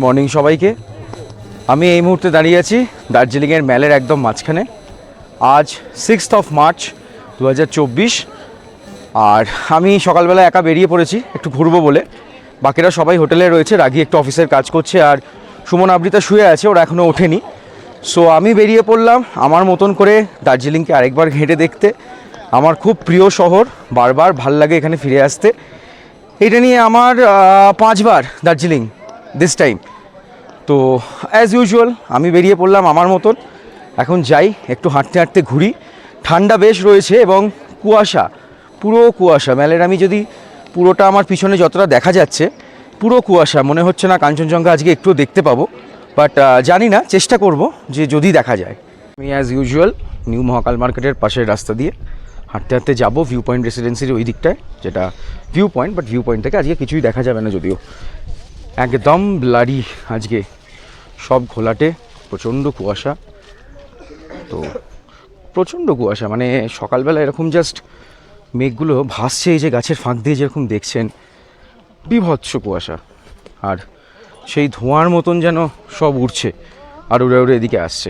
Morning সবাইকে। আমি এই মুহূর্তে দাঁড়িয়ে আছি দার্জিলিংয়ের ম্যালের একদম মাঝখানে। আজ 6 মার্চ 2024। আর আমি সকালবেলা একা বেরিয়ে পড়েছি একটু ঘুরবো বলে। বাকিরা সবাই হোটেলে রয়েছে, রাগি একটু অফিসের কাজ করছে, আর সুমন আবৃতা শুয়ে আছে, ওরা এখনও ওঠেনি। সো আমি বেরিয়ে পড়লাম আমার মতন করে দার্জিলিংকে আরেকবার ঘেঁটে দেখতে। আমার খুব প্রিয় শহর, বারবার ভাল লাগে এখানে ফিরে আসতে। এটা নিয়ে আমার 5 বার দার্জিলিং দিস টাইম। তো অ্যাজ ইউজুয়াল আমি বেরিয়ে পড়লাম আমার মতন। এখন যাই একটু হাঁটতে হাঁটতে ঘুরি। ঠান্ডা বেশ রয়েছে এবং কুয়াশা, পুরো কুয়াশা। ম্যালের আমি যদি পুরোটা আমার পিছনে যতটা দেখা যাচ্ছে পুরো কুয়াশা, মনে হচ্ছে না কাঞ্চনজঙ্ঘা আজকে একটু দেখতে পাবো। বাট জানি না, চেষ্টা করব যে যদি দেখা যায়। আমি অ্যাজ ইউজুয়াল নিউ মহাকাল মার্কেটের পাশের রাস্তা দিয়ে হাঁটতে হাঁটতে যাবো ভিউ পয়েন্ট রেসিডেন্সির ওই দিকটায়, যেটা view point. But view point থেকে আজকে কিছুই দেখা যাবে না, যদিও একদম ব্লাডি আজকে সব ঘোলাটে, প্রচণ্ড কুয়াশা। তো প্রচণ্ড কুয়াশা, মানে সকালবেলা এরকম জাস্ট মেঘগুলো ভাসছে এই যে গাছের ফাঁক দিয়ে, যেরকম দেখছেন বিভৎস কুয়াশা। আর সেই ধোঁয়ার মতন যেন সব উড়ছে আর উড়ে উড়ে এদিকে আসছে।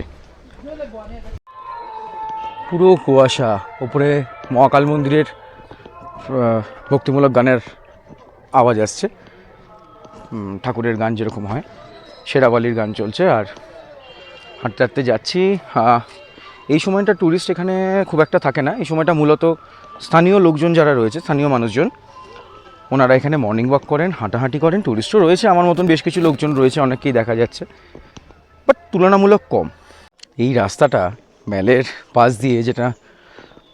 পুরো কুয়াশা। ওপরে মহাকাল মন্দিরের ভক্তিমূলক গানের আওয়াজ আসছে, ঠাকুরের গান যেরকম হয়, শেরাবালির গান চলছে। আর হাঁটতে হাঁটতে যাচ্ছি। এই সময়টা ট্যুরিস্ট এখানে খুব একটা থাকে না। এই সময়টা মূলত স্থানীয় লোকজন যারা রয়েছে, স্থানীয় মানুষজন, ওনারা এখানে মর্নিং ওয়াক করেন, হাঁটাহাঁটি করেন। ট্যুরিস্টও রয়েছে, আমার মতন বেশ কিছু লোকজন রয়েছে, অনেককেই দেখা যাচ্ছে, বাট তুলনামূলক কম। এই রাস্তাটা ম্যালের পাশ দিয়ে যেটা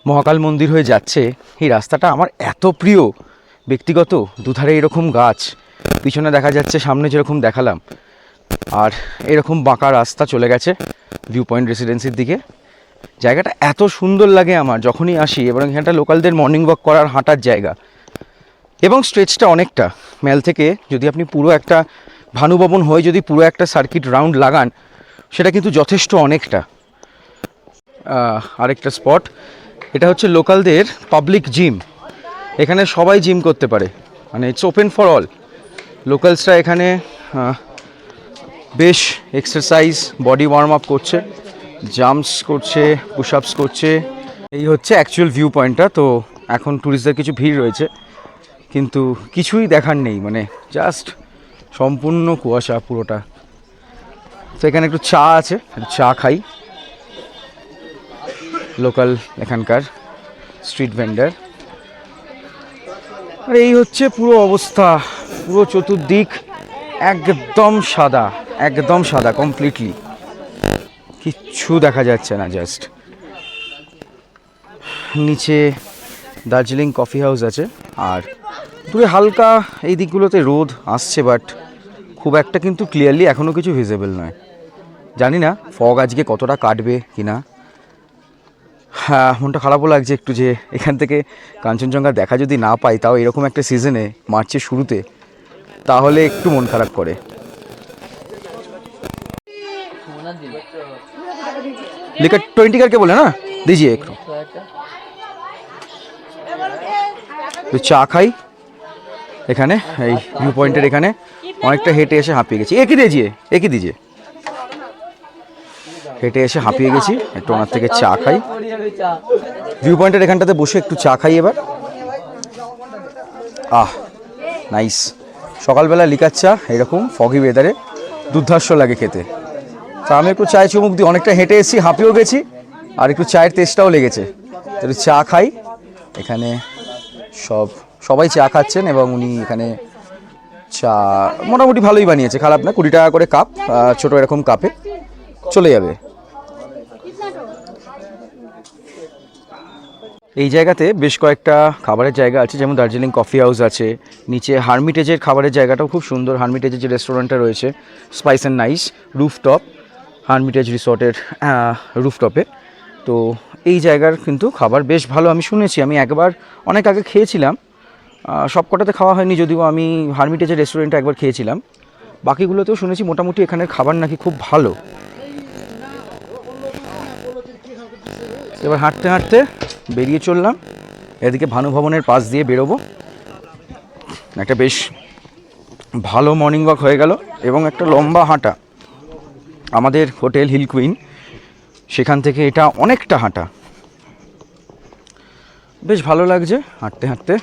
মহাকাল মন্দির হয়ে যাচ্ছে, এই রাস্তাটা আমার এত প্রিয় ব্যক্তিগত। দুধারে এরকম গাছ, পিছনে দেখা যাচ্ছে সামনে যেরকম দেখালাম, আর এরকম বাঁকা রাস্তা চলে গেছে ভিউ পয়েন্ট রেসিডেন্সির দিকে। জায়গাটা এত সুন্দর লাগে আমার যখনই আসি, এবং এখানটা লোকালদের মর্নিং ওয়াক করার, হাঁটার জায়গা। এবং স্ট্রেচটা অনেকটা ম্যাল থেকে যদি আপনি পুরো একটা ভানুভবন হয়ে যদি পুরো একটা সার্কিট রাউন্ড লাগান, সেটা কিন্তু যথেষ্ট অনেকটা। আরেকটা স্পট, এটা হচ্ছে লোকালদের পাবলিক জিম। এখানে সবাই জিম করতে পারে, মানে ইটস ওপেন ফর অল। লোকালসরা এখানে বেশ এক্সারসাইজ, বডি ওয়ার্ম আপ করছে, জাম্পস করছে, পুশ আপস করছে। এই হচ্ছে অ্যাকচুয়াল ভিউ পয়েন্টটা। তো এখন ট্যুরিস্টদের কিছু ভিড় রয়েছে, কিন্তু কিছুই দেখার নেই, মানে জাস্ট সম্পূর্ণ কুয়াশা পুরোটা। তো এখানে একটু চা আছে, চা খাই। লোকাল এখানকার স্ট্রিট ভেন্ডার। আর এই হচ্ছে পুরো অবস্থা। পুরো চতুর্দিক একদম সাদা, একদম সাদা, কমপ্লিটলি কিচ্ছু দেখা যাচ্ছে না। জাস্ট নিচে দার্জিলিং কফি হাউস আছে, আর দূরে হালকা এই দিকগুলোতে রোদ আসছে, বাট খুব একটা কিন্তু ক্লিয়ারলি এখনও কিছু ভিজিবল নয়। জানি না ফগ আজকে কতটা কাটবে কিনা। হ্যাঁ, মনটা খারাপও লাগছে একটু যে এখান থেকে কাঞ্চনজঙ্ঘা দেখা যদি না পাই, তাও এরকম একটা সিজনে, মার্চের শুরুতে, তাহলে একটু মন খারাপ করে। লিকার 20 करके बोले ना, दीजिए एक। তো চা খাই এখানে, এই ভিউ পয়েন্টের এখানে। অনেকটা হেঁটে এসে হাঁপিয়ে গেছি। একই দিজিয়ে। হেঁটে এসে হাঁপিয়ে গেছি, একটু ওনার থেকে চা খাই। ভিউ পয়েন্টের এখানটাতে বসে একটু চা খাই এবার। নাইস। সকালবেলা লিকার চা এরকম ফগি ওয়েদারে দুর্ধর্ষ লাগে খেতে। তা আমি একটু চায়ে চুমুক দিই। অনেকটা হেঁটে এসেছি, হাঁপিয়েও গেছি, আর একটু চায়ের টেস্টটাও লেগেছে। একটু চা খাই। এখানে সবাই চা খাচ্ছেন, এবং উনি এখানে চা মোটামুটি ভালোই বানিয়েছে, খারাপ না। 20 টাকা করে কাপ, ছোটো এরকম কাপে চলে যাবে। এই জায়গাতে বেশ কয়েকটা খাবারের জায়গা আছে, যেমন দার্জিলিং কফি হাউস আছে, নিচে হারমিটেজের খাবারের জায়গাটাও খুব সুন্দর। হারমিটেজের যে রেস্টুরেন্টটা রয়েছে, স্পাইস অ্যান্ড নাইস, রুফটপ, হারমিটেজ রিসর্টের রুফটপে। তো এই জায়গার কিন্তু খাবার বেশ ভালো আমি শুনেছি। আমি একবার অনেক আগে খেয়েছিলাম, সব কটাতে খাওয়া হয়নি, যদিও আমি হারমিটেজের রেস্টুরেন্টে একবার খেয়েছিলাম। বাকিগুলোতেও শুনেছি মোটামুটি এখানের খাবার নাকি খুব ভালো। এবার হাঁটতে হাঁটতে বেরিয়ে চললাম এদিকে ভানুভবনের পাশ দিয়ে বেরোবো। একটা বেশ ভালো মর্নিং ওয়াক হয়ে গেল এবং একটা লম্বা হাঁটা। আমাদের হোটেল হিল কুইন, সেখান থেকে এটা অনেকটা হাঁটা, বেশ ভালো লাগছে হাঁটতে হাঁটতে।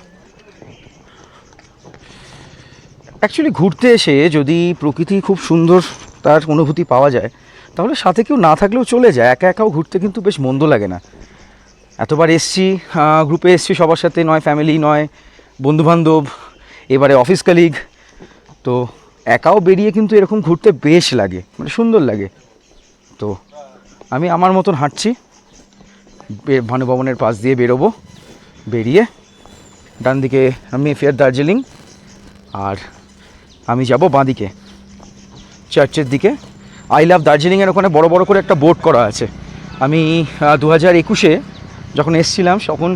অ্যাকচুয়ালি ঘুরতে এসে যদি প্রকৃতি খুব সুন্দর তার অনুভূতি পাওয়া যায়, তাহলে সাথে কেউ না থাকলেও চলে যায়। একা একাও ঘুরতে কিন্তু বেশ মন্দ লাগে না। এতবার এসছি, গ্রুপে এসছি সবার সাথে, নয় ফ্যামিলি, নয় বন্ধুবান্ধব, এবারে অফিস কালিগ, তো একাও বেরিয়ে কিন্তু এরকম ঘুরতে বেশ লাগে, মানে সুন্দর লাগে। তো আমি আমার মতন হাঁটছি, ভানুভবনের পাশ দিয়ে বেরোবো, বেরিয়ে ডান দিকে আমি ফের দার্জিলিং, আর আমি যাব বাঁদিকে চার্চের দিকে। আই লাভ দার্জিলিংয়ের ওখানে বড় বড় করে একটা বোর্ড করা আছে। আমি 2021-এ যখন এসছিলাম তখন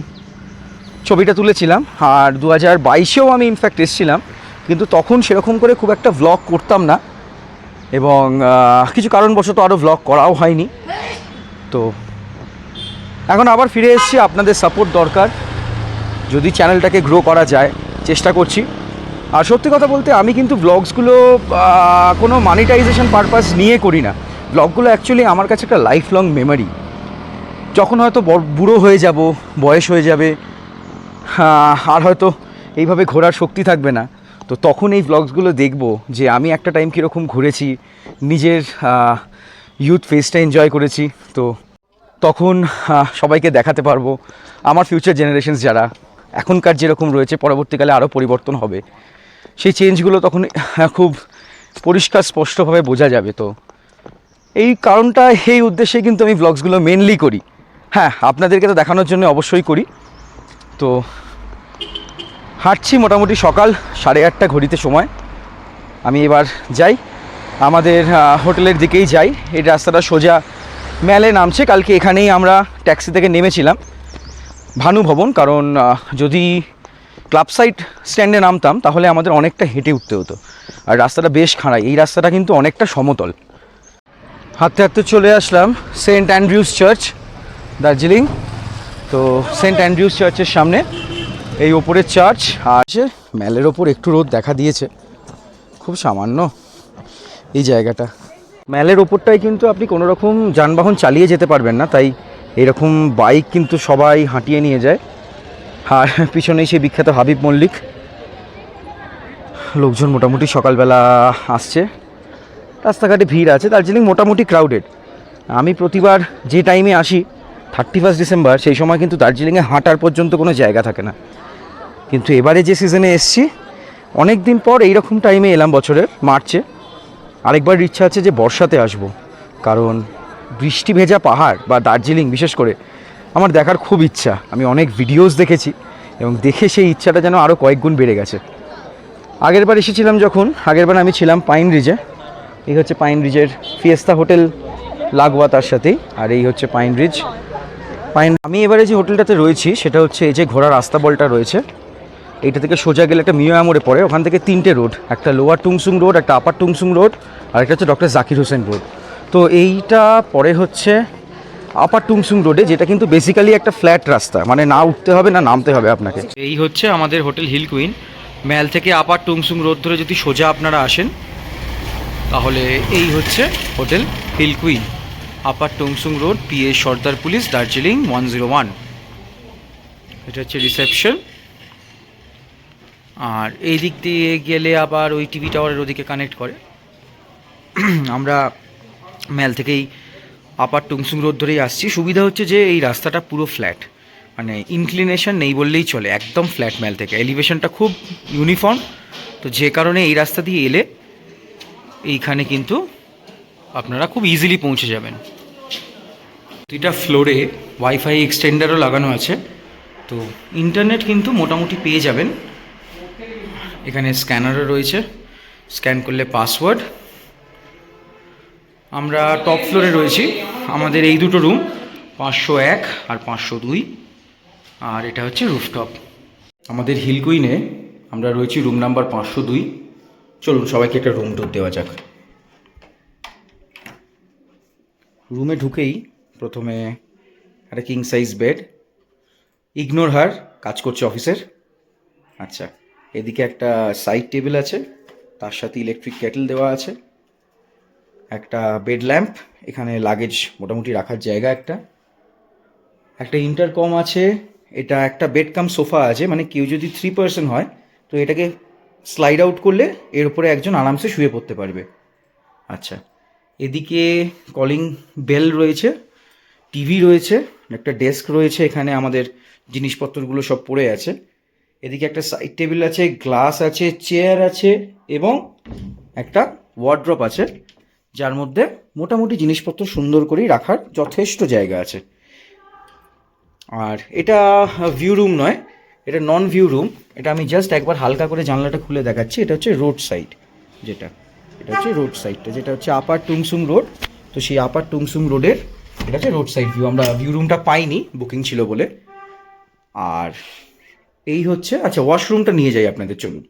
ছবিটা তুলেছিলাম, আর 2022-এও আমি ইনফ্যাক্ট এসছিলাম, কিন্তু তখন সেরকম করে খুব একটা ভ্লগ করতাম না, এবং কিছু কারণবশত আরও ভ্লগ করাও হয়নি। তো এখন আবার ফিরে এসেছি, আপনাদের সাপোর্ট দরকার, যদি চ্যানেলটাকে গ্রো করা যায় চেষ্টা করছি। আর সত্যি কথা বলতে আমি কিন্তু ব্লগসগুলো কোনো মানিটাইজেশন পারপাস নিয়ে করি না। ব্লগগুলো অ্যাকচুয়ালি আমার কাছে একটা লাইফ লং মেমোরি। যখন হয়তো বুড়ো হয়ে যাব, বয়স হয়ে যাবে, আর হয়তো এইভাবে ঘোরার শক্তি থাকবে না, তো তখন এই ব্লগসগুলো দেখব যে আমি একটা টাইম কীরকম ঘুরেছি, নিজের ইউথ ফেজটা এনজয় করেছি। তো তখন সবাইকে দেখাতে পারবো। আমার ফিউচার জেনারেশনস যারা এখনকার যেরকম রয়েছে, পরবর্তীকালে আরও পরিবর্তন হবে, সেই চেঞ্জগুলো তখন খুব পরিষ্কার স্পষ্টভাবে বোঝা যাবে। তো এই কারণটা, এই উদ্দেশ্যে কিন্তু আমি ব্লগসগুলো মেনলি করি। হ্যাঁ, আপনাদেরকে তো দেখানোর জন্য অবশ্যই করি। তো হাঁটছি মোটামুটি সকাল 8:30 ঘড়িতে সময়। আমি এবার যাই, আমাদের হোটেলের দিকেই যাই। এই রাস্তাটা সোজা ম্যালে নামছে। কালকে এখানেই আমরা ট্যাক্সি থেকে নেমেছিলাম ভানুভবন, কারণ যদি ক্লাব সাইড স্ট্যান্ডে নামতাম তাহলে আমাদের অনেকটা হেঁটে উঠতে হতো, আর রাস্তাটা বেশ খাড়াই। এই রাস্তাটা কিন্তু অনেকটা সমতল। হাঁটতে হাঁটতে চলে আসলাম সেন্ট অ্যান্ড্রিউস চার্চ, দার্জিলিং। তো সেন্ট অ্যান্ড্রিউস চার্চের সামনে এই ওপরের চার্চ, আর ম্যালের ওপর একটু রোদ দেখা দিয়েছে, খুব সামান্য এই জায়গাটা। ম্যালের ওপরটায় কিন্তু আপনি কোনো রকম যানবাহন চালিয়ে যেতে পারবেন না, তাই এরকম বাইক কিন্তু সবাই হাঁটিয়ে নিয়ে যায়। আর পিছনেই সেই বিখ্যাত হাবিব মল্লিক। লোকজন মোটামুটি সকালবেলা আসছে, রাস্তাঘাটে ভিড় আছে। দার্জিলিং মোটামুটি ক্রাউডেড। আমি প্রতিবার যে টাইমে আসি 31 ডিসেম্বর, সেই সময় কিন্তু দার্জিলিংয়ে হাঁটার পর্যন্ত কোনো জায়গা থাকে না। কিন্তু এবারে যে সিজনে এসছি, অনেক দিন পর এইরকম টাইমে এলাম বছরের, মার্চে। আরেকবার ইচ্ছা আছে যে বর্ষাতে আসব, কারণ বৃষ্টি ভেজা পাহাড় বা দার্জিলিং বিশেষ করে আমার দেখার খুব ইচ্ছা। আমি অনেক ভিডিওস দেখেছি এবং দেখে সেই ইচ্ছাটা যেন আরও কয়েক গুণ বেড়ে গেছে। আগেরবার এসেছিলাম যখন, আগেরবার আমি ছিলাম পাইন রিজে। এই হচ্ছে পাইন রিজের ফিয়েস্তা হোটেল লাগোয়া তার সাথেই, আর এই হচ্ছে পাইন রিজ। আমি এবারে যে হোটেলটাতে রয়েছি সেটা হচ্ছে এই যে ঘোড়ার রাস্তা বলটা রয়েছে, এইটা থেকে সোজা গেলে একটা মিয়া মোড়ে পড়ে। ওখান থেকে 3টে রোড, একটা লোয়ার টুংসুং রোড, একটা আপার টুংসুং রোড, আর একটা হচ্ছে ডক্টর জাকির হোসেন রোড। তো এইটা পরে হচ্ছে আপার টুংসুং রোডে, যেটা কিন্তু বেসিক্যালি একটা ফ্ল্যাট রাস্তা, মানে না উঠতে হবে না নামতে হবে আপনাকে। এই হচ্ছে আমাদের হোটেল হিল কুইন। ম্যাল থেকে আপার টুংসুং রোড ধরে যদি সোজা আপনারা আসেন, তাহলে এই হচ্ছে হোটেল হিল কুইন, আপার টুংসুং রোড, PA সর্দার পুলিশ, দার্জিলিং 101। এটা হচ্ছে রিসেপশন। আর এই দিক দিয়ে গেলে আবার ওই টিভি টাওয়ারের ওদিকে কানেক্ট করে। আমরা ম্যাল থেকেই আপার টুংসুং রোড ধরেই আসছি। সুবিধা হচ্ছে যে এই রাস্তাটা পুরো ফ্ল্যাট, মানে ইনক্লিনেশন নেই বললেই চলে, একদম ফ্ল্যাট ম্যাল থেকে। এলিভেশনটা খুব ইউনিফর্ম, তো যে কারণে এই রাস্তা দিয়ে এলে এইখানে কিন্তু আপনারা খুব ইজিলি পৌঁছে যাবেন। প্রতিটা ফ্লোরে ওয়াইফাই এক্সটেন্ডারও লাগানো আছে, তো ইন্টারনেট কিন্তু মোটামুটি পেয়ে যাবেন। এখানে স্ক্যানারও রয়েছে, স্ক্যান করলে পাসওয়ার্ড। আমরা টপ ফ্লোরে রয়েছি। আমাদের এই দুটো রুম 501 আর 502, আর এটা হচ্ছে রুফটপ। আমাদের হিল কুইনে আমরা রয়েছি রুম নাম্বার 502। চলুন সবাইকে একটা রুম টুর দেওয়া যাক। রুমে ঢুকেই প্রথমে একটা কিং সাইজ বেড, ইগনোর হার, কাজ করছে অফিসের। আচ্ছা, এদিকে একটা সাইড টেবিল আছে, তার সাথে ইলেকট্রিক কেটল দেওয়া আছে, একটা বেড ল্যাম্প, এখানে লাগেজ মোটামুটি রাখার জায়গা, একটা ইন্টারকম আছে, এটা একটা বেড কাম সোফা আছে, মানে কেউ যদি 3 পার্সন হয় তো এটাকে স্লাইড আউট করলে এর উপরে একজন আরামসে শুয়ে পড়তে পারবে। আচ্ছা, এদিকে কলিং বেল রয়েছে, টিভি রয়েছে, একটা ডেস্ক রয়েছে, এখানে আমাদের জিনিসপত্রগুলো সব পড়ে আছে। এদিকে একটা সাইড টেবিল আছে, গ্লাস আছে, চেয়ার আছে এবং একটা ওয়ার্ড্রপ আছে, যার মধ্যে মোটামুটি জিনিসপত্র সুন্দর করেই রাখার যথেষ্ট জায়গা আছে। আর এটা ভিউ রুম নয়, এটা নন ভিউ রুম, এটা আমি জাস্ট একবার হালকা করে জানলাটা খুলে দেখাচ্ছি। এটা হচ্ছে রোড সাইড, এটা হচ্ছে রোড সাইডটা, যেটা হচ্ছে আপার টুংসুং রোড। তো সেই আপার টুংসুং রোডের এটা হচ্ছে রোড সাইড ভিউ। আমরা ভিউ রুমটা পাইনি, বুকিং ছিল বলে। আর এই হচ্ছে, আচ্ছা ওয়াশরুমটা নিয়ে যাই আপনাদের, চলুন।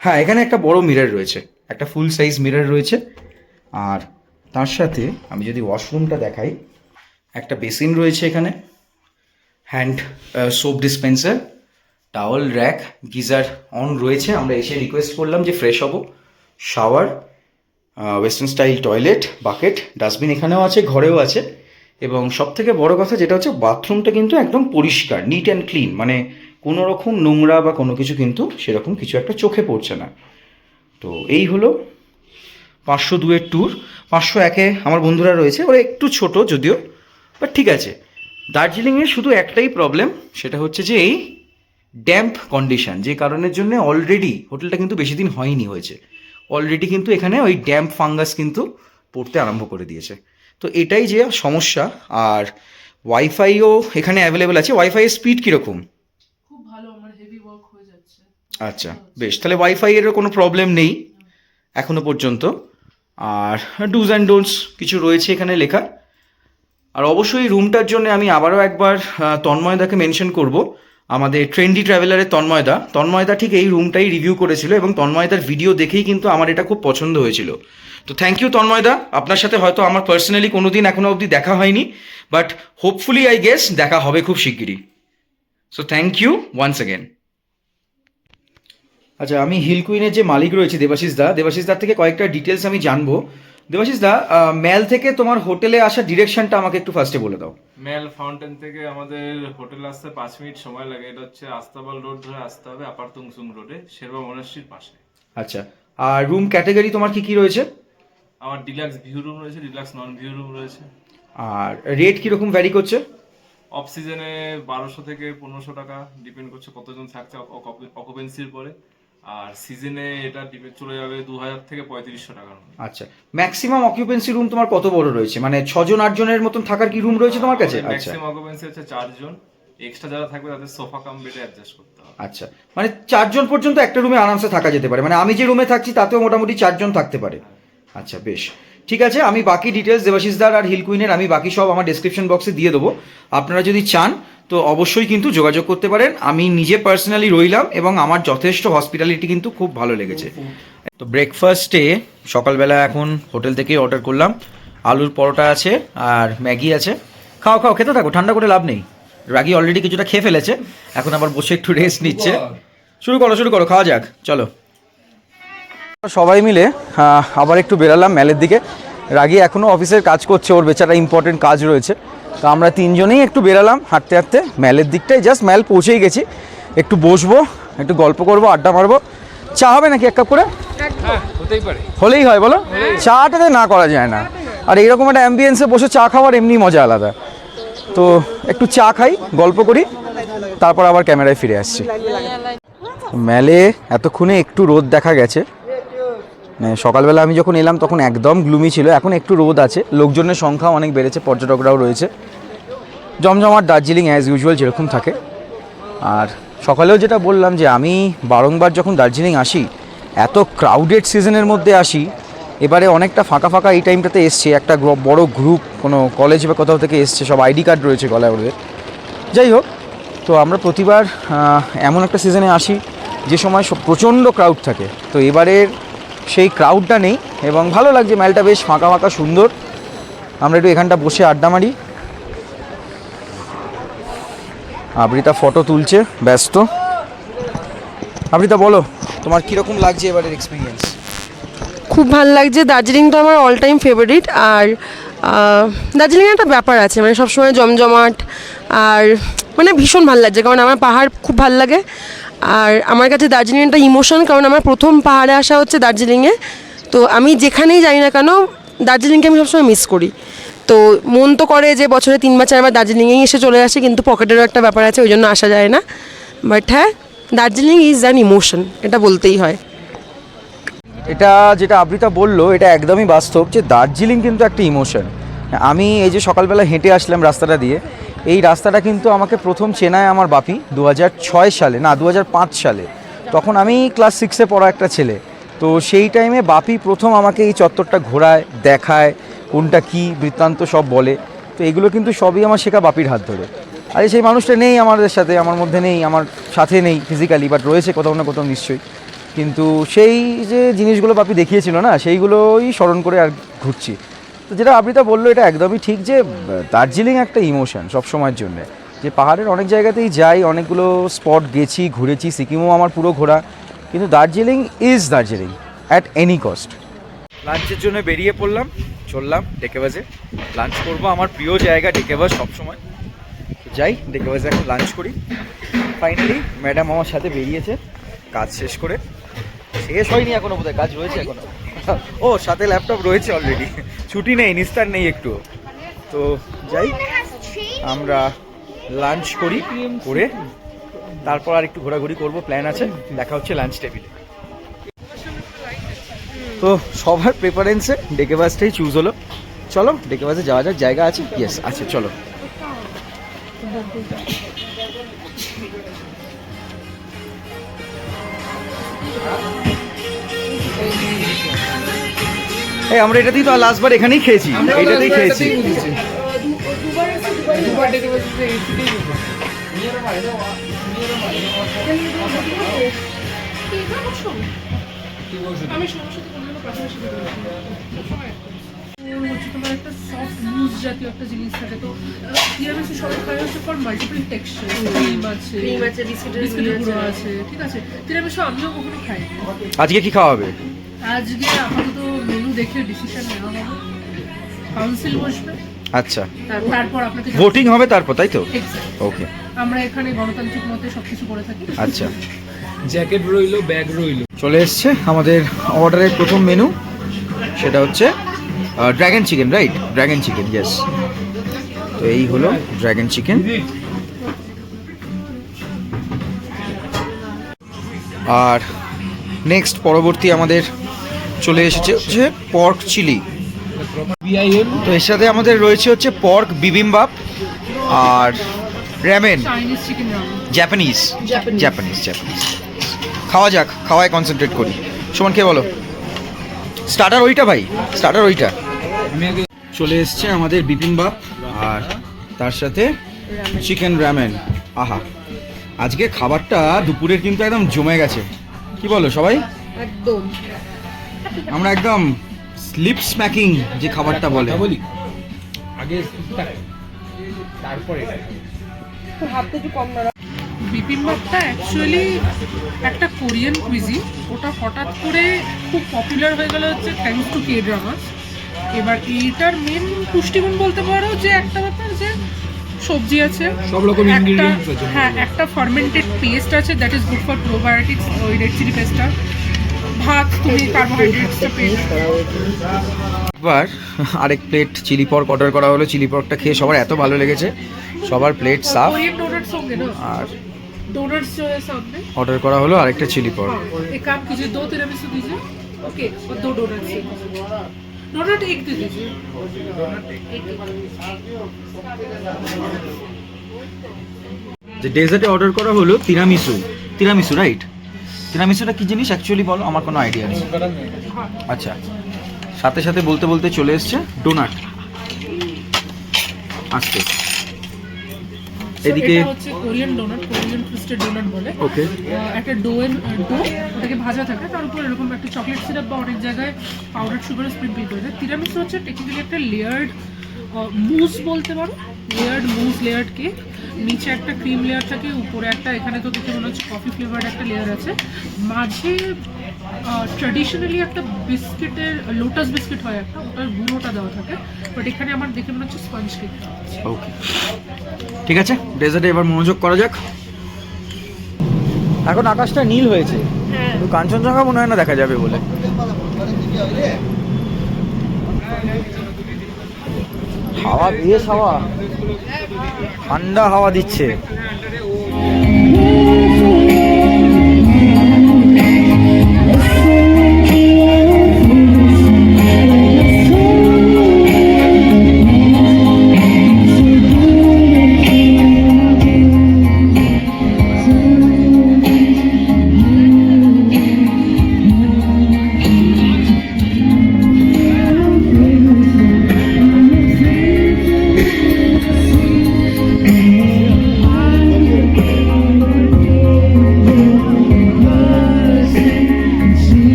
হ্যাঁ, এখানে একটা বড় মিরর রয়েছে, একটা ফুল সাইজ মিরর রয়েছে। আর তার সাথে আমি যদি ওয়াশরুমটা দেখাই, একটা বেসিন রয়েছে এখানে, hand soap dispenser, towel rack, geyser on রয়েছে। আমরা এসে রিকোয়েস্ট করলাম যে ফ্রেশ হব, shower, western style toilet, bucket, dustbin এখানেও আছে, ঘরেও আছে। এবং সবথেকে বড় কথা যেটা হচ্ছে, বাথরুমটা কিন্তু একদম পরিষ্কার, নিট অ্যান্ড ক্লিন, মানে কোনো রকম নোংরা বা কোনো কিছু কিন্তু সেরকম কিছু একটা চোখে পড়ছে না। তো এই হলো 502-এর ট্যুর। 501-এ আমার বন্ধুরা রয়েছে, ওরা একটু ছোট যদিও, বাট ঠিক আছে। দার্জিলিংয়ের শুধু একটাই প্রবলেম, সেটা হচ্ছে যে এই ড্যাম্প কন্ডিশন, যে কারণের জন্য অলরেডি হোটেলটা কিন্তু বেশি দিন হয়েছে, অলরেডি কিন্তু এখানে ওই ড্যাম্প ফাঙ্গাস কিন্তু পড়তে আরম্ভ করে দিয়েছে। তো এটাই যে সমস্যা। আর ওয়াইফাইও এখানে অ্যাভেলেবেল আছে। ওয়াইফাইয়ের স্পিড কীরকম? খুব ভালো, আমার হেভি ওয়ার্ক হয়ে যাচ্ছে। আচ্ছা, বেশ, তাহলে ওয়াইফাইয়েরও কোনো প্রবলেম নেই এখনো পর্যন্ত। আর ডুজ অ্যান্ড ডোন্টস কিছু রয়েছে এখানে লেখা। আর অবশ্যই রুমটার জন্য আমি আবারও একবার তন্ময়দাকে মেনশন করব, আমাদের ট্রেন্ডি ট্রাভেলারের তন্ময়দা ঠিক এই রুমটাই রিভিউ করেছিল, এবং তন্ময়দার ভিডিও দেখেই কিন্তু আমার এটা খুব পছন্দ হয়েছিল। তো থ্যাংক ইউ তন্ময়দা, আপনার সাথে হয়তো আমার পার্সোনালি কোনো দিন এখনও অবধি দেখা হয়নি, বাট হোপফুলি আই গেস দেখা হবে খুব শিগগিরই। So thank you once again. আচ্ছা, আমি হিল কুইনের যে মালিক রয়েছে দেবাশিসদার থেকে কয়েকটা ডিটেলস আমি জানবো। দেবাশিসদা, ম্যাল থেকে তোমার হোটেলে আসার ডিরেকশনটা আমাকে একটু ফার্স্টে বলে দাও। ম্যাল ফাউন্টেন থেকে আমাদের হোটেল আসতে 5 মিনিট সময় লাগে। এটা হচ্ছে আস্তাবল রোড ধরে আসতে হবে, আপার তুংসুং রোডে, শেরবা মনাস্ট্রির পাশে। আচ্ছা, আর রুম ক্যাটাগরি তোমার কি কি রয়েছে? আমার ডিলাক্স ভিউ রুম রয়েছে, ডিলাক্স নন ভিউ রুম রয়েছে। আর রেট কিরকম ভ্যারি করছে? অফ সিজনে 1200 থেকে 1500 টাকা, ডিপেন্ড করছে কতজন থাকছে অকুপেন্সির পরে। আর সিজনে এটা চলে যাবে 2000 থেকে 3500 টাকার মধ্যে। আচ্ছা, ম্যাক্সিমাম অকুপেন্সি রুম তোমার কত বড় রয়েছে, মানে 6 জন 8 জনের মতন থাকার কি রুম রয়েছে তোমার কাছে? আচ্ছা, ম্যাক্সিমাম অকুপেন্সি হচ্ছে 4 জন, এক্সট্রা যারা থাকবে তাদের সোফা কাম বেডে অ্যাডজাস্ট করতে হবে। আচ্ছা, মানে 4 জন পর্যন্ত একটা রুমে আরামসে থাকা যেতে পারে, মানে আমি যে রুমে থাকছি তাতেও মোটামুটি 4 জন থাকতে পারে। আচ্ছা, বেশ, ঠিক আছে। আমি বাকি ডিটেলস দেবাশিসদার আর হিল কুইনের আমি বাকি সব আমার ডেসক্রিপশন বক্সে দিয়ে দেবো। আপনারা যদি চান তো অবশ্যই কিন্তু যোগাযোগ করতে পারেন। আমি নিজে পার্সোনালি রইলাম এবং আমার যথেষ্ট হসপিটালিটি কিন্তু খুব ভালো লেগেছে। তো ব্রেকফাস্টে সকালবেলা এখন হোটেল থেকেই অর্ডার করলাম, আলুর পরোটা আছে আর ম্যাগি আছে। খাও খাও, খেতে থাকো, ঠান্ডা করে লাভ নেই। রাগি অলরেডি কিছুটা খেয়ে ফেলেছে, এখন আবার বসে একটু রেস্ট নিচ্ছে। শুরু করো, খাওয়া যাক, চলো। সবাই মিলে আবার একটু বেরালাম ম্যালের দিকে। রাগি এখনও অফিসের কাজ করছে, ওর বেচারা ইম্পর্টেন্ট কাজ রয়েছে। তো আমরা তিনজনেই একটু বেরালাম হাঁটতে হাঁটতে ম্যালের দিকটায়। জাস্ট ম্যাল পৌঁছেই গেছি, একটু বসবো, একটু গল্প করবো, আড্ডা মারবো। চা হবে নাকি এক কাপ করে? হতেই পারে, হলেই হয় বলো, চাটাতে না করা যায় না। আর এইরকম একটা অ্যাম্বিয়েন্সে বসে চা খাওয়ার এমনি মজা আলাদা। তো একটু চা খাই, গল্প করি, তারপর আবার ক্যামেরায় ফিরে আসছি। ম্যালে এতক্ষণে একটু রোদ দেখা গেছে, সকালবেলা আমি যখন এলাম তখন একদম গ্লুমি ছিল, এখন একটু রোদ আছে, লোকজনের সংখ্যাও অনেক বেড়েছে, পর্যটকরাও রয়েছে। জমজমাট দার্জিলিং অ্যাজ ইউজুয়াল যেরকম থাকে। আর সকালেও যেটা বললাম যে আমি বারংবার যখন দার্জিলিং আসি, এত ক্রাউডেড সিজনের মধ্যে আসি, এবারে অনেকটা ফাঁকা ফাঁকা এই টাইমটাতে এসছে। একটা বড় গ্রুপ কোনো কলেজ বা কোথাও থেকে এসছে, সব আইডি কার্ড রয়েছে গলায় ওদের। যাই হোক, তো আমরা প্রতিবার এমন একটা সিজনে আসি যে সময় প্রচণ্ড ক্রাউড থাকে। তো এবারের সেই ক্রাউডটা নেই এবং ভালো লাগছে, ম্যালটা বেশ ফাঁকা ফাঁকা সুন্দর। আমরা একটু এখানটা বসে আড্ডা মারি। আবৃতা ফটো তুলছে, ব্যস্ত। আবৃতা বলো, তোমার কীরকম লাগছে এবারের এক্সপিরিয়েন্স? খুব ভালো লাগছে। দার্জিলিং তো আমার অল টাইম ফেভারিট। আর দার্জিলিংয়ে একটা ব্যাপার আছে, মানে সবসময় জমজমাট, আর মানে ভীষণ ভালো লাগছে, কারণ আমার পাহাড় খুব ভালো লাগে। আর আমার কাছে দার্জিলিং একটা ইমোশন, কারণ আমার প্রথম পাহাড়ে আসা হচ্ছে দার্জিলিংয়ে। তো আমি যেখানেই যাই না কেন, দার্জিলিংকে আমি সবসময় মিস করি। তো মন তো করে যে বছরে 3 বা 4 বার দার্জিলিংয়েই এসে চলে আসে, কিন্তু পকেটেরও একটা ব্যাপার আছে, ওই জন্য আসা যায় না। বাট হ্যাঁ, দার্জিলিং ইজ অ্যান ইমোশন, এটা বলতেই হয়। এটা যেটা আবৃতা বললো এটা একদমই বাস্তব, যে দার্জিলিং কিন্তু একটা ইমোশন। আমি এই যে সকালবেলা হেঁটে আসলাম রাস্তাটা দিয়ে, এই রাস্তাটা কিন্তু আমাকে প্রথম চেনায় আমার বাপি 2006 সালে, না 2005 সালে। তখন আমি ক্লাস 6-এ পড়া একটা ছেলে। তো সেই টাইমে বাপি প্রথম আমাকে এই চত্বরটা ঘোরায়, দেখায় কোনটা কী বৃত্তান্ত সব বলে। তো এগুলো কিন্তু সবই আমার শেখা বাপির হাত ধরে। আর সেই মানুষটা নেই আমাদের সাথে, আমার মধ্যে নেই, আমার সাথে নেই ফিজিক্যালি, বাট রয়েছে কোথাও না কোথাও নিশ্চয়ই। কিন্তু সেই যে জিনিসগুলো বাপি দেখিয়েছিল না, সেইগুলোই স্মরণ করে আর ঘুরছি। তো যেটা আবৃতা বললো এটা একদমই ঠিক, যে দার্জিলিং একটা ইমোশন সবসময়ের জন্যে। যে পাহাড়ের অনেক জায়গাতেই যাই, অনেকগুলো স্পট গেছি, ঘুরেছি, সিকিমও আমার পুরো ঘোরা, কিন্তু Darjeeling is Darjeeling at any cost. লাঞ্চের জন্য বেরিয়ে পড়লাম, চললাম ডেকেবাজে। লাঞ্চ করবো, আমার প্রিয় জায়গা ডেকেবাজ সবসময়। যাই ডেকেবাজে এখন লাঞ্চ করি। ফাইনালি ম্যাডাম আমার সাথে বেরিয়েছে কাজ শেষ করে। শেষ হয়নি এখনো, বোধহয় কাজ রয়েছে এখনো। ও সাথে ল্যাপটপ রয়েছে অলরেডি, ছুটি নেই, নিস্তার নেই একটু। তো যাই, আমরা লাঞ্চ করি, করে তারপর আর একটু ঘোরাঘুরি করবো, প্ল্যান আছে। দেখা হচ্ছে লাঞ্চ টেবিলে। তো সবার প্রেফারেন্সে ডেকেবাজটাই চুজ হলো। চলো ডেকেবাজে যাওয়া যাক, জায়গা আছে, ইয়েস আছে, চলো। এই আমরা এটাতেই তো লাস্টবার এখানেই খেয়েছি, এটাতেই খেয়েছি। আমি সমস্যা তো কোনো পাশাপাশি তোমার একটা সফট লুজ জাতীয় একটা জিনিস থাকে। তো টিরামিসু সবাই খায় হচ্ছে ফর মাল্টিপল টেক্সচার, ক্রিম আছে, বিস্কুটের গুঁড়ো আছে, ঠিক আছে। টিরামিসু আমিও কখনো খাই। আজকে কি খাওয়া হবে? আজকে আপাতত মেনু দেখে ডিসিশন নেওয়া হবে, কাউন্সিল বসবে, আচ্ছা তারপর আপনাকে ভোটিং হবে তারপর, তাই তো? ওকে, আমরা এখানে গণতান্ত্রিক মতে সবকিছু করে থাকি। আচ্ছা, জ্যাকেট রইলো, ব্যাগ রইলো। চলে এসছে আমাদের অর্ডারের প্রথম মেনু, সেটা হচ্ছে dragon chicken, right? Dragon chicken, yes. তো এই হলো ড্র্যাগন চিকেন। আর নেক্সট পরবর্তী আমাদের চলে এসেছে হচ্ছে পর্ক চিলি। তো এর সাথে আমাদের রয়েছে হচ্ছে পর্ক বিবিম্বাপ আর ramen, Chinese chicken ramen, Japanese Japanese Japanese. খাওয়া যাক, খাওয়ায় কনসেন্ট্রেট করি। সুমন কে বলো, স্টার্টার ওইটা ভাই, স্টার্টার ওইটা। চলে এসছে আমাদের বিবিম্বাপ আর তার সাথে চিকেন র্যামেন। আহা, আজকে খাবারটা দুপুরের কিন্তু একদম জমে গেছে, কি বলো সবাই? একদম আমরা একদম স্লিপ স্ম্যাকিং যে খাবারটা বলে। বলি আগে তারপরে ভাবতে একটু কম না। বিবিম্বাপটা অ্যাকচুয়ালি একটা কোরিয়ান কুইজিন, ওটা হঠাৎ করে খুব পপুলার হয়ে গেল হচ্ছে থ্যাঙ্কস টু কে ড্রামাস। এবার এইটার মেন পুষ্টিগুণ বলতে পারো যে একটা ব্যাপার যে সবজি আছে, সব রকম ইনগ্রেডিয়েন্টস আছে। হ্যাঁ, একটা ফার্মেন্টেড পেস্ট আছে that is good for probiotics, ওই রেড চিলি পেস্টটা। ভাত তুমি কার্বোহাইড্রেটসটা পেয়ে। একবার আরেক প্লেট চিলি পর্ক অর্ডার করা হলো। চিলি পর্কটা খেয়ে সবার এত ভালো লেগেছে, সবার প্লেট সাফ। कोरियन डोनट्स होंगे ना, আর डोनट्स जो है सामने। অর্ডার করা হলো আরেকটা চিলি পর্ক। हाँ, एक काम कीजिए, 2 तिरामिसू दीजिए, ओके, और 2 डोनट्स। डोनट एक दे दीजिए। যে ডেজার্টে অর্ডার করা হলো তিরামিসু, তিরামিসু রাইট? তিরামিসুটা কি জিনিস অ্যাকচুয়ালি বলো, আমার কোনো আইডিয়া নেই। আচ্ছা, সাথে সাথে বলতে বলতে চলে এসছে ডোনাট। আসতে এদিকে এটা হচ্ছে Korean doughnut, Korean twisted doughnut বলে। ওকে, একটা ডো ওটাকে ভাজা থাকে, তার উপর এরকম একটা চকলেট সিরাপ বা অনেক জায়গায় পাউডার সুগার স্প্রিঙ্কল করে দেয়। তিরামিসু হচ্ছে টেকনিক্যালি একটা লেয়ার্ড মুস বলতে পারো, লেয়ার্ড মুস, লেয়ার্ড কেক। নিচে একটা ক্রিম লেয়ার থাকে, উপরে একটা, এখানে তো দেখে মনে হচ্ছে কফি ফ্লেভার্ড একটা লেয়ার আছে, মাঝে ট্র্যাডিশনালি একটা বিস্কিটের লোটাস বিস্কিট হয় একটা, ওটার গুঁড়োটা দেওয়া থাকে, বাট এখানে আমার দেখে মনে হচ্ছে স্পঞ্জ কেক। ওকে, ঠিক আছে, ডেজার্টে এবার মনোযোগ করা যাক। এখন আকাশটা নীল হয়েছে, কিন্তু কাঞ্চনজঙ্ঘা মনে হয় না দেখা যাবে বলে। হাওয়া বেশ, হাওয়া ঠান্ডা হাওয়া দিচ্ছে।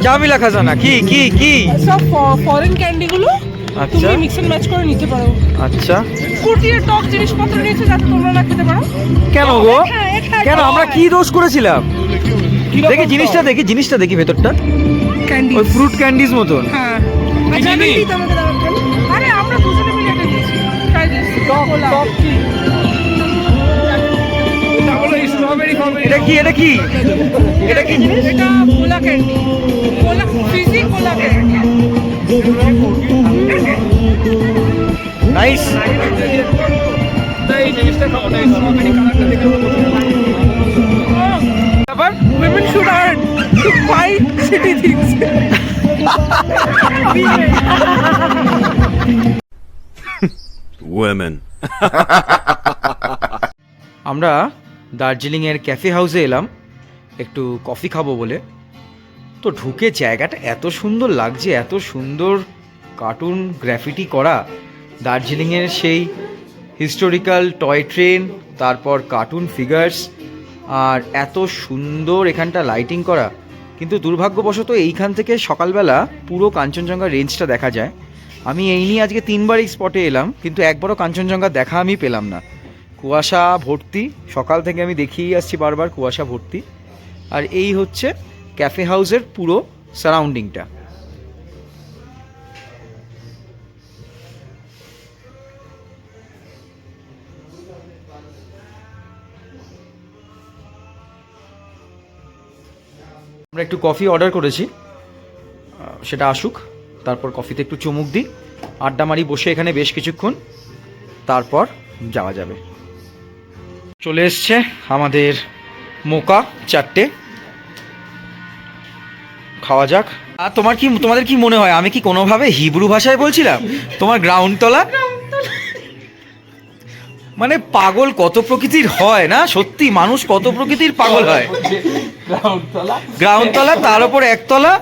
জামিলা খাজানা কি কি কি সব ফরেন ক্যান্ডিগুলো আচ্ছা তুমি মিক্স এন্ড ম্যাচ করে নিতে পারো। আচ্ছা, কুটির টক জিনিসপত্র নিয়েছে যাতে তোমরা না খেতে পারো। কেন গো, এটা কেন আমরা কি দোষ করেছিলাম? দেখি জিনিসটা, দেখি জিনিসটা, দেখি ভেতরটা ক্যান্ডি, ওই ফ্রুট ক্যান্ডিজ মতন। হ্যাঁ আচ্ছা আমি তোমাকে দাও। আরে আমরা দুজনে মিলে এটা দিয়েছি। ট্রাই দিস টক কি এটা কি, এটা কি, এটা কি জিনিস? এটা কোলা ক্যান্ডি, কোলা ফিজি কোলা ক্যান্ডি। নাইস। এই জিনিসটা খাও, তাই স্ট্রবেরি কালারটা দেখে আবার women should earn to fight shitty things. Women. আমরা দার্জিলিংয়ের ক্যাফে হাউসে এলাম একটু কফি খাবো বলে। তো ঢুকে জায়গাটা এত সুন্দর লাগছে, এত সুন্দর কার্টুন গ্রাফিটি করা, দার্জিলিংয়ের সেই হিস্টোরিক্যাল টয় ট্রেন, তারপর কার্টুন ফিগার্স, আর এত সুন্দর এখানটা লাইটিং করা। কিন্তু দুর্ভাগ্যবশত এইখান থেকে সকালবেলা পুরো কাঞ্চনজঙ্ঘা রেঞ্জটা দেখা যায়। আমি এই নিয়ে আজকে 3বার এই স্পটে এলাম, কিন্তু একবারও কাঞ্চনজঙ্ঘা দেখা আমি পেলাম না। কুয়াশা ভর্তি, সকাল থেকে আমি দেখিয়েই আসছি বারবার কুয়াশা ভর্তি। আর এই হচ্ছে ক্যাফে হাউসের পুরো সারাউন্ডিংটা। আমরা একটু কফি অর্ডার করেছি, সেটা আসুক, তারপর কফিতে একটু চুমুক দিই, আড্ডা মারি বসে এখানে বেশ কিছুক্ষণ, তারপর যাওয়া যাবে। চলে এসছে আমাদের মোকা 4টে, খাওয়া যাক। আর তোমাদের কি মনে হয় আমি কি কোনোভাবে হিব্রু ভাষায় বলছিলাম? তোমার গ্রাউন্ড তলা মানে পাগল কত প্রকৃতির হয় না, সত্যি মানুষ কত প্রকৃতির পাগল হয়। গ্রাউন্ড তলা, তার উপর একতলা।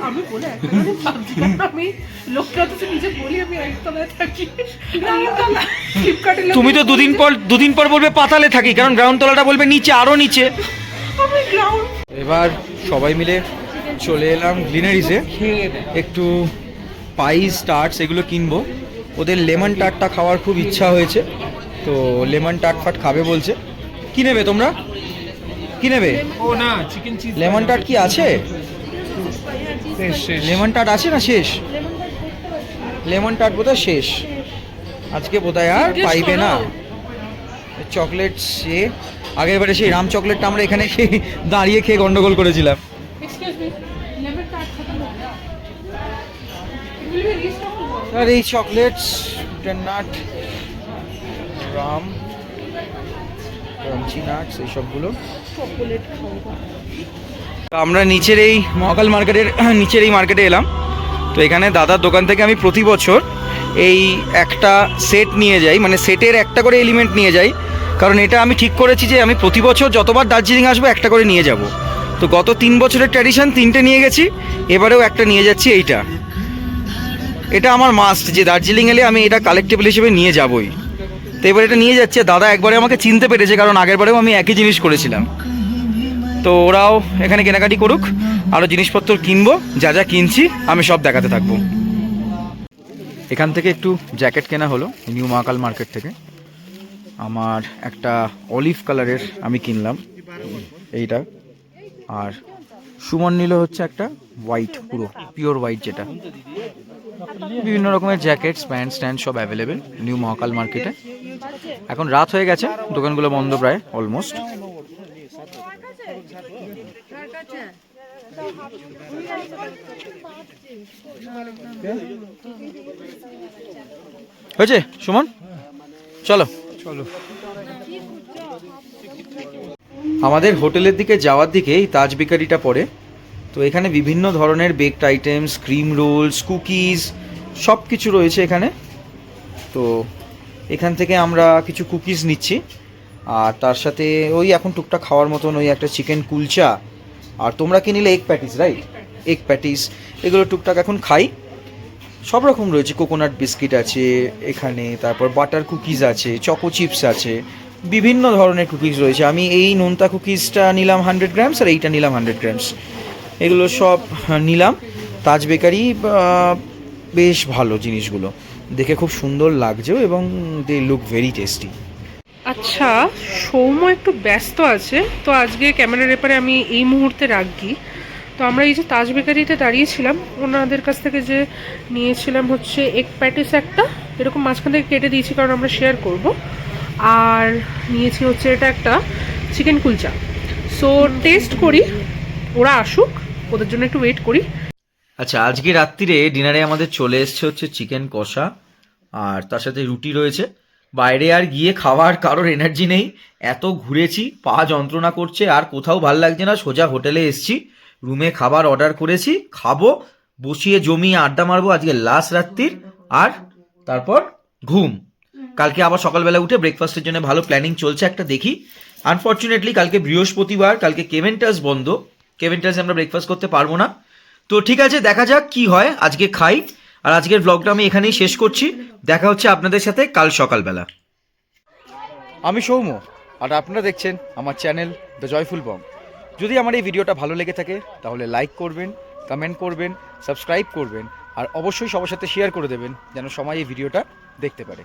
আমি বলে আমি লোকটা তো নিজে বলি আমি একতলায় থাকি। তুমি তো দুদিন পর বলবে পাতালে থাকি, কারণ গ্রাউন্ড তলাটা বলবে নিচে, আরো নিচে। এবার সবাই মিলে চলে এলাম গ্লিনারিজে, একটু পাইস টার্টস এগুলো কিনবো। ওদের লেমন টার্টটা খাওয়ার খুব ইচ্ছা হয়েছে, তো লেমন টার্ট ফাট খাবে বলছে। কি নেবে তোমরা, কি নেবে? ও না, চিকেন চিজ লেমন টার্ট কি আছে? লেমন টার্ট আছে না শেষ? লেমন টার্ট বোধহয় শেষ আজকে, বোধহয় আর পাইবে না। চকলেট সে আগের বারে সেই রাম চকলেটটা আমরা এখানে দাঁড়িয়ে খেয়ে গন্ডগোল করেছিলাম। আর এই chocolates nut Ram crunchy nuts এইসবগুলো। আমরা নিচের এই মহাকাল মার্কেটের নিচের এই মার্কেটে এলাম। তো এখানে দাদার দোকান থেকে আমি প্রতি বছর এই একটা সেট নিয়ে যাই, মানে সেটের একটা করে এলিমেন্ট নিয়ে যাই, কারণ এটা আমি ঠিক করেছি যে আমি প্রতি বছর যতবার দার্জিলিং আসবো একটা করে নিয়ে যাব। তো গত 3 বছরের ট্র্যাডিশন 3টে নিয়ে গেছি, এবারেও একটা নিয়ে যাচ্ছি। এটা আমার মাস্ট, যে দার্জিলিং এলে আমি এটা কালেক্টেবল হিসেবে নিয়ে যাবই। তো এবার এটা নিয়ে যাচ্ছে। দাদা একবারে আমাকে চিনতে পেরেছে, কারণ আগেরবারেও আমি একই জিনিস করেছিলাম। তো ওরাও এখানে কেনাকাটি করুক, আরও জিনিসপত্র কিনবো, যা যা কিনছি আমি সব দেখাতে থাকবো। এখান থেকে একটু জ্যাকেট কেনা হলো নিউ মহাকাল মার্কেট থেকে। আমার একটা অলিভ কালারের আমি কিনলাম এইটা, আর সুমন নিল হচ্ছে একটা হোয়াইট, পুরো পিওর হোয়াইট যেটা। বিভিন্ন রকমের জ্যাকেটস, প্যান্টস ট্যান্ট সব অ্যাভেলেবেল নিউ মহাকাল মার্কেটে। এখন রাত হয়ে গেছে, দোকানগুলো বন্ধ প্রায় অলমোস্ট। হয়েছে সুমন, চলো চলো। আমাদের হোটেলের দিকে যাওয়ার দিকে এই তাজ বেকারিটা পড়ে, তো এখানে বিভিন্ন ধরনের baked items, cream rolls, cookies সব কিছু রয়েছে এখানে। তো এখান থেকে আমরা কিছু কুকিজ নিচ্ছি, আর তার সাথে ওই এখন টুকটাক খাওয়ার মতন ওই একটা চিকেন কুলচা। আর তোমরা কি নিলে? Egg patties, right? Egg patties এগুলো টুকটাক এখন খাই। সব রকম রয়েছে, কোকোনাট বিস্কিট আছে এখানে, তারপর বাটার কুকিজ আছে, চকো চিপস আছে, বিভিন্ন ধরনের কুকিজ রয়েছে। আমি এই নোনতা কুকিজটা নিলাম 100 গ্রামস, আর এইটা নিলাম 100 গ্রামস। এগুলো সব নিলাম। তাজ বেকারি বেশ ভালো জিনিসগুলো, দেখে খুব সুন্দর লাগছেও, এবং দে লুক ভেরি টেস্টি। আচ্ছা, সৌম্য একটু ব্যস্ত আছে, তো আজকে ক্যামেরার ব্যাপারে আমি এই মুহূর্তে রাখি। তো আমরা এই যে তাজ বেকারিতে দাঁড়িয়েছিলাম, ওনাদের কাছ থেকে যে নিয়েছিলাম হচ্ছে এগ প্যাটিস একটা, এরকম মাঝখান থেকে কেটে দিয়েছি কারণ আমরা শেয়ার করব, আর নিয়েছি হচ্ছে এটা একটা চিকেন কুলচা। সো টেস্ট করি, ওরা আসুক, ওদের জন্য একটু ওয়েট করি। আচ্ছা, আজকে রাত্রিরে ডিনারে আমাদের চলে এসছে হচ্ছে চিকেন কষা, আর তার সাথে রুটি রয়েছে। বাইরে আর গিয়ে খাওয়ার কারোর এনার্জি নেই, এত ঘুরেছি, পা যন্ত্রণা করছে, আর কোথাও ভাল লাগছে না। সোজা হোটেলে এসছি, রুমে খাবার অর্ডার করেছি, খাবো, বসিয়ে জমিয়ে আড্ডা মারবো আজকে লাস্ট রাত্রির, আর তারপর ঘুম। কালকে আবার সকালবেলা উঠে ব্রেকফাস্টের জন্য ভালো প্ল্যানিং চলছে একটা, দেখি। আনফর্চুনেটলি কালকে বৃহস্পতিবার, কালকে কেভেন্টাস বন্ধ, কেভেন্টাসে আমরা ব্রেকফাস্ট করতে পারবো না। তো ঠিক আছে, দেখা যাক কি হয়, আজকে খাই। আর আজকের ব্লগটা আমি এখানেই শেষ করছি, দেখা হচ্ছে আপনাদের সাথে কাল সকালবেলা। আমি সৌম্য, আর আপনারা দেখছেন আমার চ্যানেল দ্য জয়ফুল বং। যদি আমার এই ভিডিওটা ভালো লেগে থাকে তাহলে লাইক করবেন, কমেন্ট করবেন, সাবস্ক্রাইব করবেন, আর অবশ্যই সবার সাথে শেয়ার করে দেবেন যেন সবাই এই ভিডিওটা দেখতে পারে।